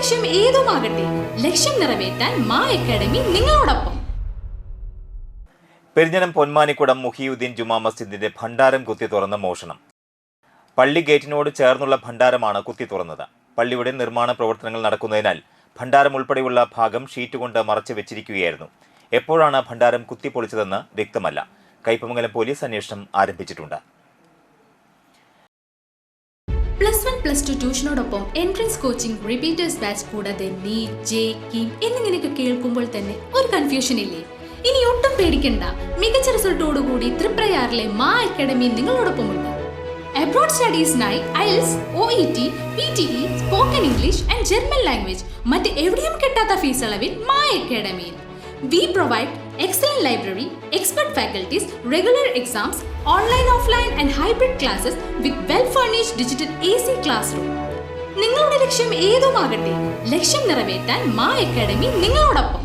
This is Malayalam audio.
ലക്ഷ്യം ഏതുമാകട്ടെ, ലക്ഷ്യം നിറവേറ്റാൻ മാ അക്കാഡമി നിങ്ങളോടൊപ്പം. പെരിഞ്ഞനം പൊന്മാനിക്കുടം മുഹിയുദ്ദീൻ ജുമാ മസ്ജിദിന്റെ ഭണ്ഡാരം കുത്തി തുറന്ന മോഷണം. പള്ളി ഗേറ്റിനോട് ചേർന്നുള്ള ഭണ്ഡാരമാണ് കുത്തി തുറന്നത്. പള്ളിയുടെ നിർമ്മാണ പ്രവർത്തനങ്ങൾ നടക്കുന്നതിനാൽ ഭണ്ഡാരം ഉൾപ്പെടെയുള്ള ഭാഗം ഷീറ്റ് കൊണ്ട് മറച്ചു വെച്ചിരിക്കുകയായിരുന്നു. എപ്പോഴാണ് ഭണ്ഡാരം കുത്തിപ്പൊളിച്ചതെന്ന് വ്യക്തമല്ല. കയ്പമംഗലം പോലീസ് അന്വേഷണം ആരംഭിച്ചിട്ടുണ്ട്. +1, +2 ട്യൂഷനോടൊപ്പം എൻട്രൻസ് കോച്ചിംഗ്, റിപ്പീറ്റേഴ്സ് ബാച്ച് കൂടാതെ നീറ്റ്, ജെ, കീം എന്നിങ്ങനെയൊക്കെ കേൾക്കുമ്പോൾ തന്നെ ഒരു കൺഫ്യൂഷൻ ഇല്ലേ? ഇനി ഒട്ടും പേടിക്കണ്ട. മികച്ച റിസൾട്ടോടുകൂടി തൃപ്രയാറിലെ മാ അക്കാഡമി നിങ്ങളോടൊപ്പമുണ്ട്. അബ്രോഡ് സ്റ്റഡീസിനായി IELTS, OET, PTE, spoken English and German language മറ്റ് എവിടെയും കിട്ടാത്ത ഫീസ് അളവിൽ മാ അക്കാഡമിയിൽ. We provide excellent library, expert faculties, regular exams, online, offline and hybrid classes with well-furnished digital AC classroom. നിങ്ങളുടെ ലക്ഷ്യം ഏതുമാകട്ടെ, ലക്ഷ്യം നിറവേറ്റാൻ മാ അക്കാഡമി നിങ്ങളോടൊപ്പം.